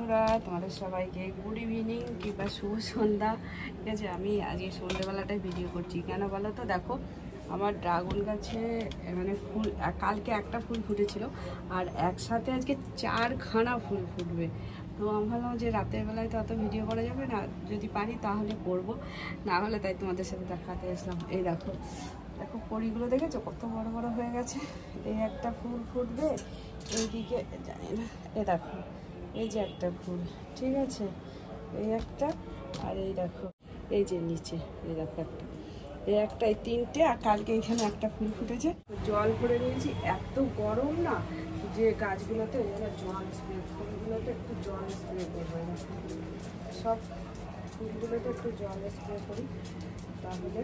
বন্ধুরা, তোমাদের সবাইকে গুড ইভিনিং কিংবা শুভ সন্ধ্যা। ঠিক আছে, আমি আজকে সন্ধ্যেবেলাটাই ভিডিও করছি। কেন বলো তো, দেখো আমার ড্রাগন গাছে মানে ফুল কালকে একটা ফুল ফুটেছিল, আর একসাথে আজকে 4খানা ফুল ফুটবে। তো আমি ভাবলাম যে রাতের বেলায় তো অত ভিডিও করা যাবে না, যদি পারি তাহলে করব, না হলে তাই তোমাদের সাথে দেখাতে আসলাম। এই দেখো দেখো কড়িগুলো দেখেছো কত বড় বড় হয়ে গেছে। এই একটা ফুল ফুটবে, এইদিকে জানি না, এ দেখো এই যে একটা ফুল, ঠিক আছে, এই একটা, আর এই দেখো এই যে নিচে এই দেখো একটা, এই একটা, এই তিনটে, আর কালকে এখানে একটা ফুল ফুটেছে। জল ভরে নিয়েছি, এত গরম না যে গাছগুলোতে জল স্প্রে, ফুলগুলোতে একটু জল স্প্রে করবো, সব ফুলগুলোতে একটু জল স্প্রে করি, তাহলে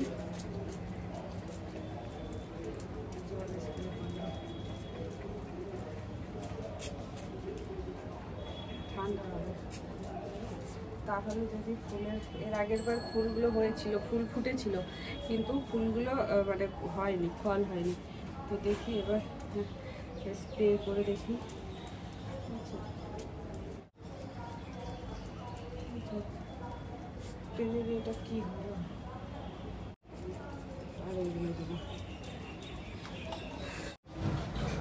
জল স্প্রে করবো, ঠান্ডা হবে। তাহলে যদি ফুলের, এর আগের বার ফুলগুলো হয়েছিল, ফুল ফুটেছিল, কিন্তু ফুলগুলো মানে হয়নি, ফল হয়নি। তো দেখি এবার স্প্রে করে দেখি। এটা কি হলো, আর এইগুলো দেবো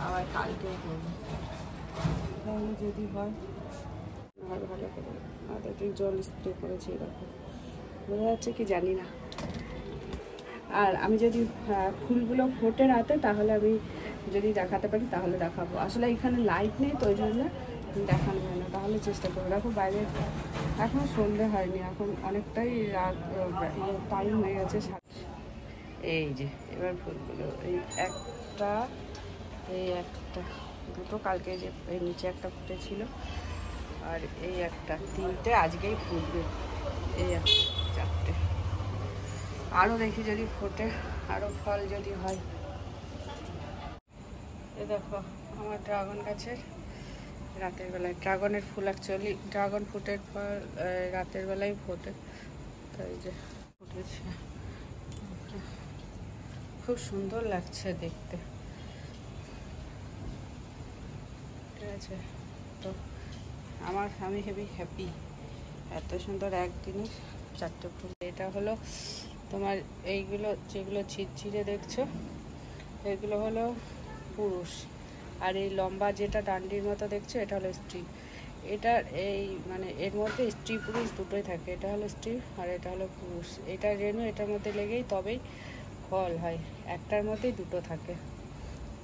আবার কালকেও করবো, তাহলে যদি হয় আর ভালো করে। আর একটু জল স্প্রে করেছি, এরকম বোঝা যাচ্ছে কি জানি না। আর আমি যদি ফুলগুলো ফোটে রাতে, তাহলে আমি যদি দেখাতে পারি তাহলে দেখাবো। আসলে এখানে লাইট নেই, তো ওই জন্য দেখানো হয় না, তাহলে চেষ্টা করবো। দেখো বাইরে এখন সন্ধে হয়নি, এখন অনেকটাই রাত, টাইম হয়ে গেছে। এই যে এবার ফুলগুলো, এই একটা, এই একটা, দুটো কালকে যে এই নিচে একটা ফুটেছিল, আর এই একটা, তিনটে আজকেই ফুটবে, এই একটা, চারটে। আরও দেখি যদি ফোটে, আরও ফল যদি হয়। এ দেখো আমার ড্রাগন গাছের রাতের বেলায় ড্রাগনের ফুল, অ্যাকচুয়ালি ড্রাগন ফুটের পর রাতের বেলায় ফোটে, তাই যে ফুটেছে, খুব সুন্দর লাগছে দেখতে, ঠিক আছে। তো আমি হেভি হ্যাপি, এত সুন্দর একদিনে 4টে ফুল। এটা হলো তোমার, এইগুলো যেগুলো ঝিরঝিরে দেখছো, এগুলো হলো পুরুষ, আর এই লম্বা যেটা ডান্ডির মতো দেখছো, এটা হলো স্ত্রী। এটার এই মানে এর মধ্যে স্ত্রী পুরুষ দুটোই থাকে, এটা হলো স্ত্রী আর এটা হলো পুরুষ। এটা রেণু এটার মধ্যে লেগেই তবেই ফল হয়, একটার মধ্যেই দুটো থাকে।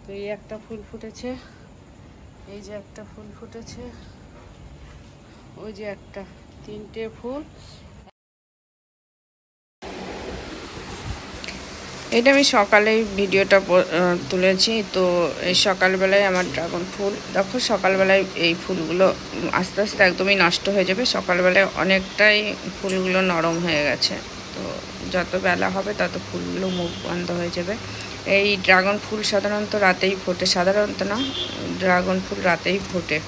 তো এই একটা ফুল ফুটেছে, এই যে একটা ফুল ফুটেছে, ওই যে একটা, তিনটে ফুল। এটা আমি সকালেই ভিডিওটা তুলেছি। তো এই সকালবেলায় আমার ড্রাগন ফুল দেখো, সকালবেলায় এই ফুলগুলো আস্তে আস্তে একদমই নষ্ট হয়ে যাবে। সকালবেলায় অনেকটাই ফুলগুলো নরম হয়ে গেছে, তো যত বেলা হবে তত ফুলগুলো মুখ বন্ধ হয়ে যাবে। এই ড্রাগন ফুল সাধারণত রাতেই ফোটে, সাধারণত না, ড্রাগন ফুল রাতেই ফোটে,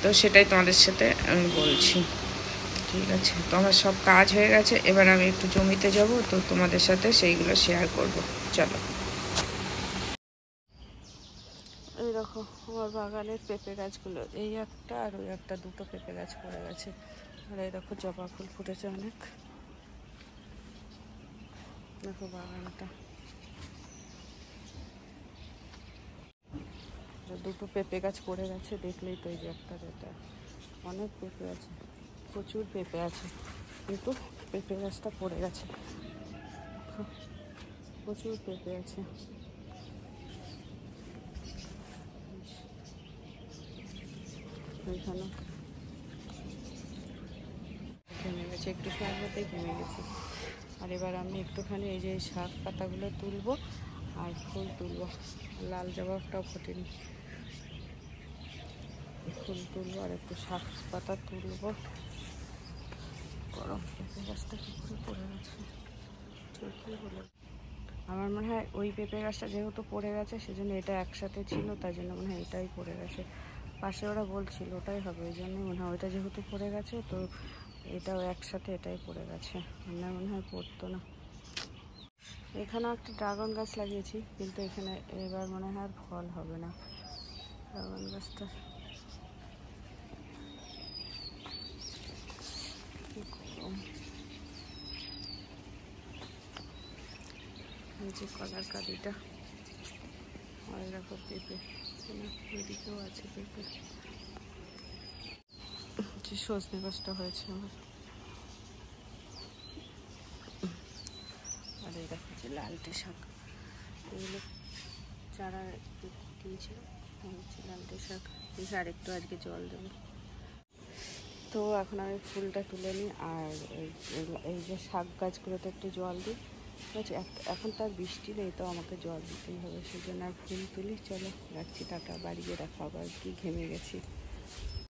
তো সেটাই তোমাদের সাথে আমি বলছি, ঠিক আছে। তো আমার সব কাজ হয়ে গেছে, এবার আমি একটু জমিতে যাব, তো তোমাদের সাথে সেইগুলো শেয়ার করব, চলো। এই দেখো আমার বাগানের পেঁপে গাছগুলো, এই একটা আর ওই একটা, দুটো পেঁপে গাছ পড়ে গেছে। আর এই দেখো জবা ফুল ফুটেছে অনেক, দেখো বাগানটা, দুটো পেঁপে গাছ পড়ে গেছে, দেখলেই তো। এই যে একটা, যেটা অনেক পেঁপে আছে, প্রচুর পেঁপে আছে, কিন্তু পেঁপে গাছটা পড়ে গেছে, প্রচুর পেঁপে আছে। ওইখানে ঘেমে গেছে, একটু সময়ের মধ্যেই ঘেমে গেছে। আর এবার আমি একটুখানি এই যে শাক পাতাগুলো তুলবো আর ফুল তুলবো, লাল জবাবটাও ফোটেনি, ফুল তুলবো আর একটু শাক পাতা তুলবো। গরম পেঁপে গাছটা কি করে পড়ে গেছে, ঠিকই হলো। আমার মনে হয় ওই পেঁপে গাছটা যেহেতু পড়ে গেছে, সেজন্য এটা একসাথে ছিল, তাই জন্য মনে হয় এটাই পড়ে গেছে। পাশে ওরা বলছিল ওটাই হবে, ওই জন্যই মনে হয় ওইটা যেহেতু পড়ে গেছে, তো এটাও একসাথে এটাই পড়ে গেছে, আমার মনে হয় পড়তো না। এখানেও একটা ড্রাগন গাছ লাগিয়েছি, কিন্তু এখানে এবার মনে হয় আর ফল হবে না। ড্রাগন গাছটা যে কলার কাঁদিটা, আর দেখো পেঁপে, ওইদিকেও আছে পেঁপে। যে সজনে গাছটা হয়েছে আমার, আর এই দেখো যে লালটে শাক, এগুলো চারা দিয়েছিল, হচ্ছে লালটে শাক। আর একটু আজকে জল দেবো। তো এখন আমি ফুলটা তুলে নিই, আর এই যে শাক গাছগুলোতে একটু জল দিই। ঠিক আছে, এখন তো আর বৃষ্টি নেই, তো আমাকে জল দিতেই হবে, সেই জন্য আর ফুল তুলি। চলো রাখছি, টাটা, বাড়ি গিয়ে দেখা আবার, কি ঘেমে গেছি।